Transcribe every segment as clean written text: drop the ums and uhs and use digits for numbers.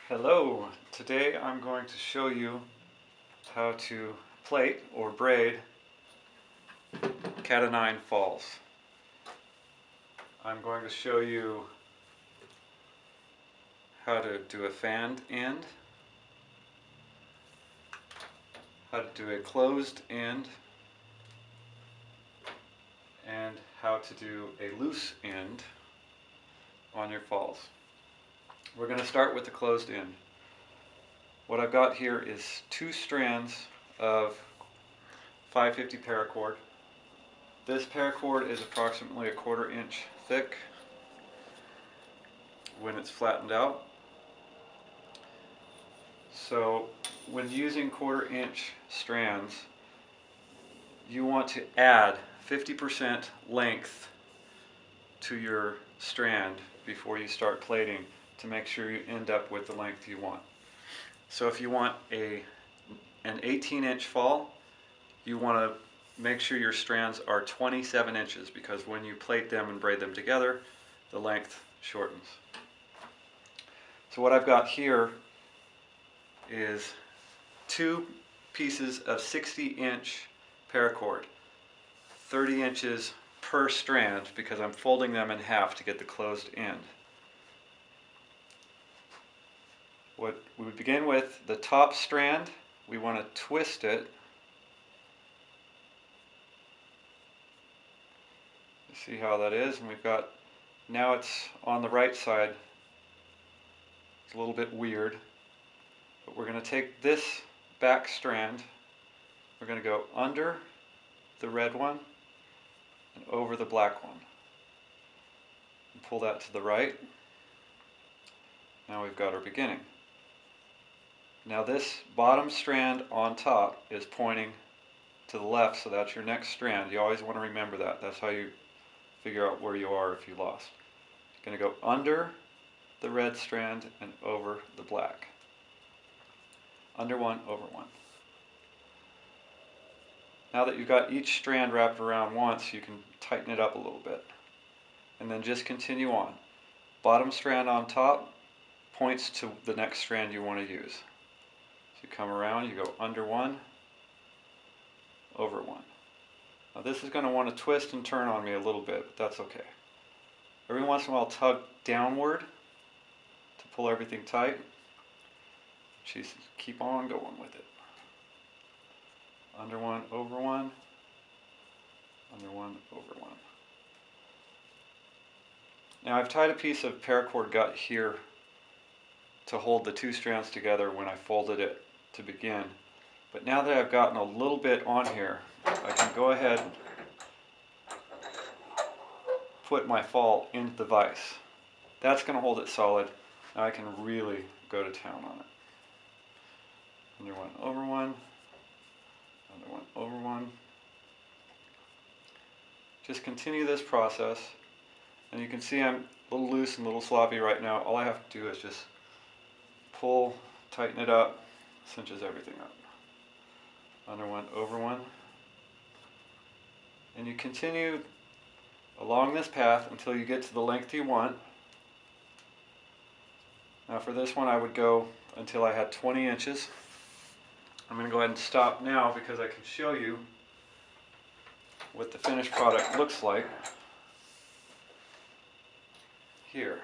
Hello, today I'm going to show you how to plait or braid cat-o'-nine falls. I'm going to show you how to do a fanned end, how to do a closed end, and how to do a loose end on your falls. We're going to start with the closed end. What I've got here is 2 strands of 550 paracord. This paracord is approximately 1/4 inch thick when it's flattened out. So when using 1/4 inch strands, you want to add 50% length to your strand before you start plaiting to make sure you end up with the length you want. So if you want an 18-inch fall, you want to make sure your strands are 27 inches because when you plait them and braid them together, the length shortens. So what I've got here is 2 pieces of 60-inch paracord, 30 inches per strand because I'm folding them in half to get the closed end. What we would begin with, the top strand, we want to twist it. See how that is, and we've got, now it's on the right side. It's a little bit weird, but we're going to take this back strand, we're going to go under the red one and over the black one. And pull that to the right. Now we've got our beginning. Now this bottom strand on top is pointing to the left, so that's your next strand. You always want to remember that. That's how you figure out where you are if you lost. You're going to go under the red strand and over the black. Under one, over one. Now that you've got each strand wrapped around once, you can tighten it up a little bit. And then just continue on. Bottom strand on top points to the next strand you want to use. So you come around, you go under one, over one. Now this is going to want to twist and turn on me a little bit, but that's okay. Every once in a while tug downward to pull everything tight. Just keep on going with it. Under one, over one, under one, over one. Now I've tied a piece of paracord gut here to hold the 2 strands together when I folded it to begin. But now that I've gotten a little bit on here, I can go ahead and put my fall into the vise. That's going to hold it solid. Now I can really go to town on it. Under one, over one, under one, over one. Just continue this process. And you can see I'm a little loose and a little sloppy right now. All I have to do is just pull, tighten it up, cinches everything up. Under one, over one. And you continue along this path until you get to the length you want. Now for this one I would go until I had 20 inches. I'm going to go ahead and stop now because I can show you what the finished product looks like here.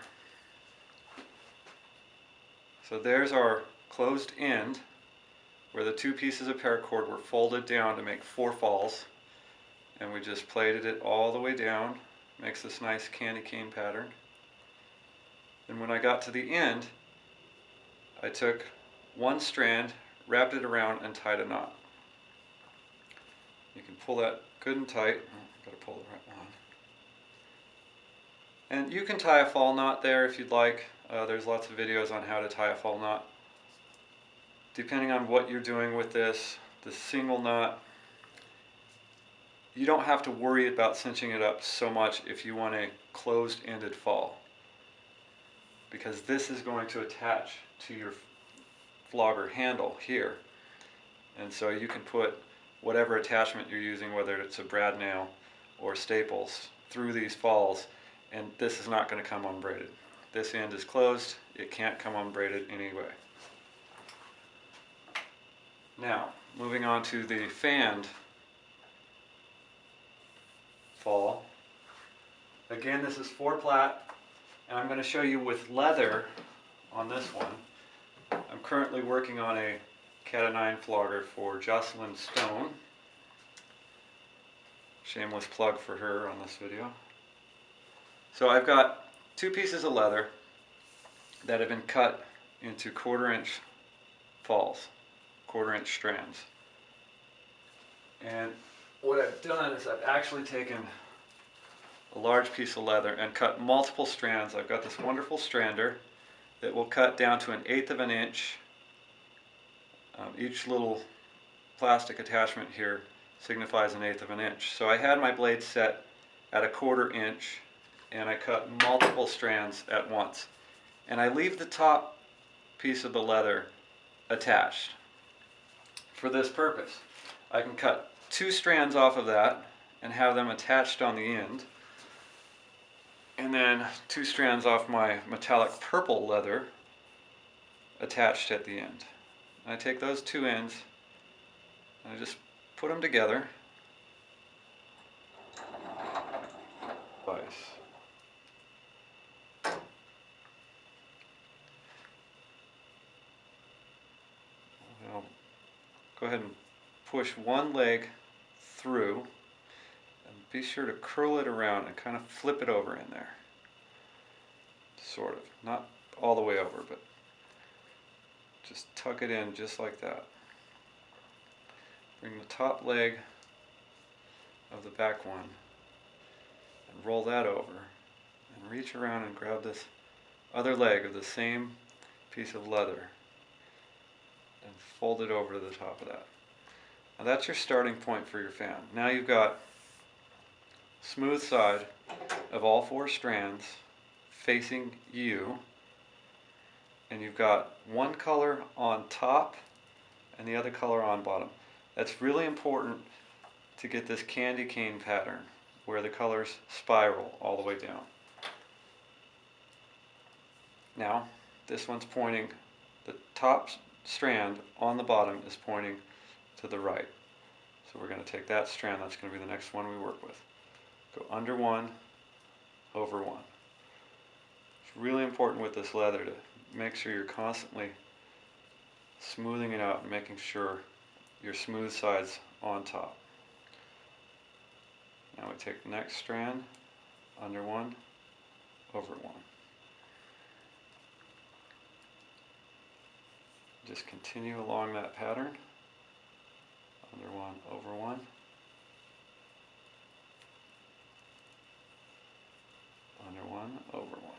So there's our closed end where the 2 pieces of paracord were folded down to make 4 falls, and we just plaited it all the way down. Makes this nice candy cane pattern. And when I got to the end, I took 1 strand, wrapped it around, and tied a knot. You can pull that good and tight. I've got to pull the right one. And you can tie a fall knot there if you'd like. There's lots of videos on how to tie a fall knot. Depending on what you're doing with this, the single knot, you don't have to worry about cinching it up so much if you want a closed-ended fall, because this is going to attach to your flogger handle here, and so you can put whatever attachment you're using, whether it's a brad nail or staples, through these falls, and this is not going to come unbraided. this end is closed, it can't come unbraided anyway. Now, moving on to the fanned fall. Again, this is 4 plat, and I'm going to show you with leather on this one. I'm currently working on a Cat 9 flogger for Jocelyn Stone. Shameless plug for her on this video. So I've got 2 pieces of leather that have been cut into 1/4 inch falls, 1/4 inch strands. And what I've done is I've actually taken a large piece of leather and cut multiple strands. I've got this wonderful strander that will cut down to 1/8 of an inch. Each little plastic attachment here signifies 1/8 of an inch. So I had my blade set at 1/4 inch, and I cut multiple strands at once. And I leave the top piece of the leather attached for this purpose. I can cut 2 strands off of that and have them attached on the end, and then 2 strands off my metallic purple leather attached at the end. And I take those 2 ends and I just put them together. Twice. I'll go ahead and push one leg through, and be sure to curl it around and kind of flip it over in there. Sort of. Not all the way over, but just tuck it in just like that. Bring the top leg of the back one and roll that over, and reach around and grab this other leg of the same piece of leather and fold it over to the top of that. Now that's your starting point for your fan. Now you've got smooth side of all 4 strands facing you, and you've got one color on top and the other color on bottom. That's really important to get this candy cane pattern where the colors spiral all the way down. Now this one's pointing, the top strand on the bottom is pointing to the right. So we're going to take that strand, that's going to be the next one we work with. Go under one, over one. It's really important with this leather to make sure you're constantly smoothing it out and making sure your smooth side's on top. Now we take the next strand, under one, over one. Just continue along that pattern, under one, over one, under one, over one.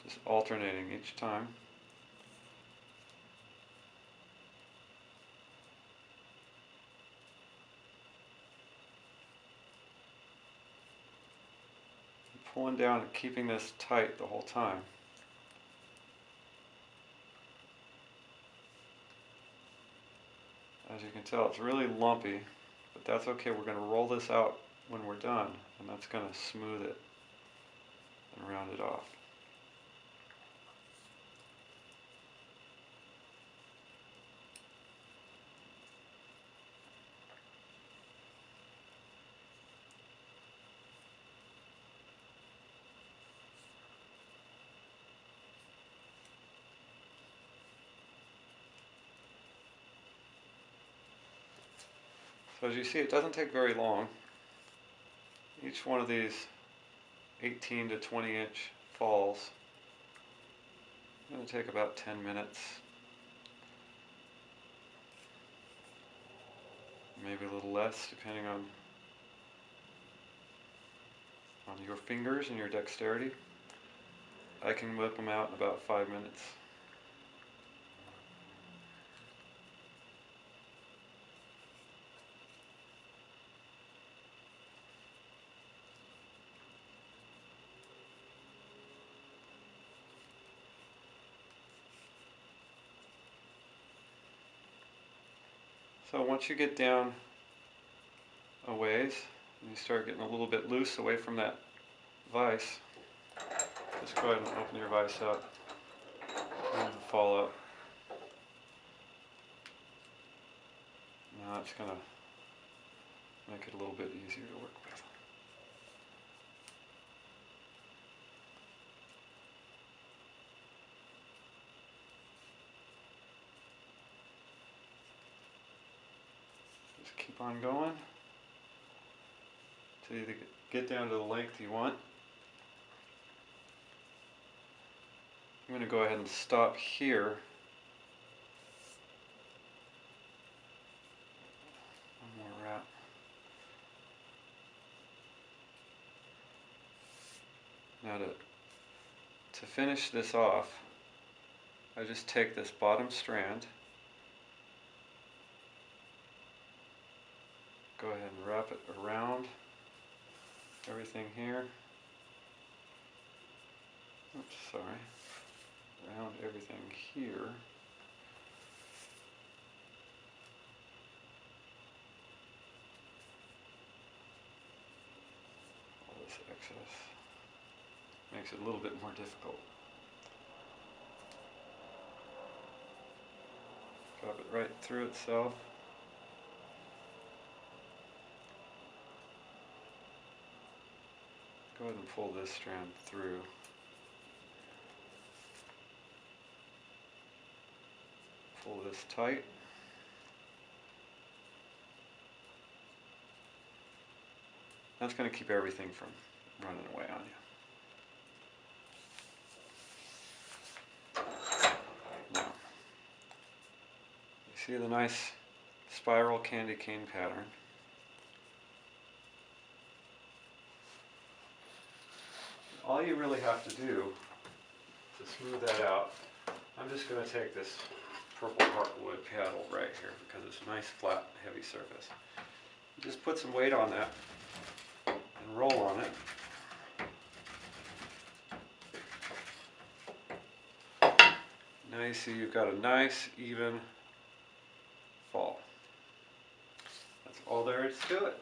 Just alternating each time. Pulling down and keeping this tight the whole time. As you can tell, it's really lumpy, but that's okay. We're going to roll this out when we're done, and that's going to smooth it and round it off. So as you see, it doesn't take very long. Each one of these 18 to 20 inch falls is going to take about 10 minutes. Maybe a little less depending on your fingers and your dexterity. I can whip them out in about 5 minutes. So once you get down a ways, and you start getting a little bit loose away from that vise, just go ahead and open your vise up, move the fall up. Now it's going to make it a little bit easier to work with. Just keep on going till you get down to the length you want. I'm going to go ahead and stop here. One more wrap. Now to finish this off, I just take this bottom strand, go ahead and wrap it around everything here. Oops, sorry. Around everything here. All this excess makes it a little bit more difficult. Drop it right through itself. Go ahead and pull this strand through. Pull this tight. That's going to keep everything from running away on you. Now, you see the nice spiral candy cane pattern. All you really have to do to smooth that out, I'm just going to take this purple heartwood paddle right here because it's a nice flat heavy surface. Just put some weight on that and roll on it. Now you see you've got a nice even fall. That's all there is to it.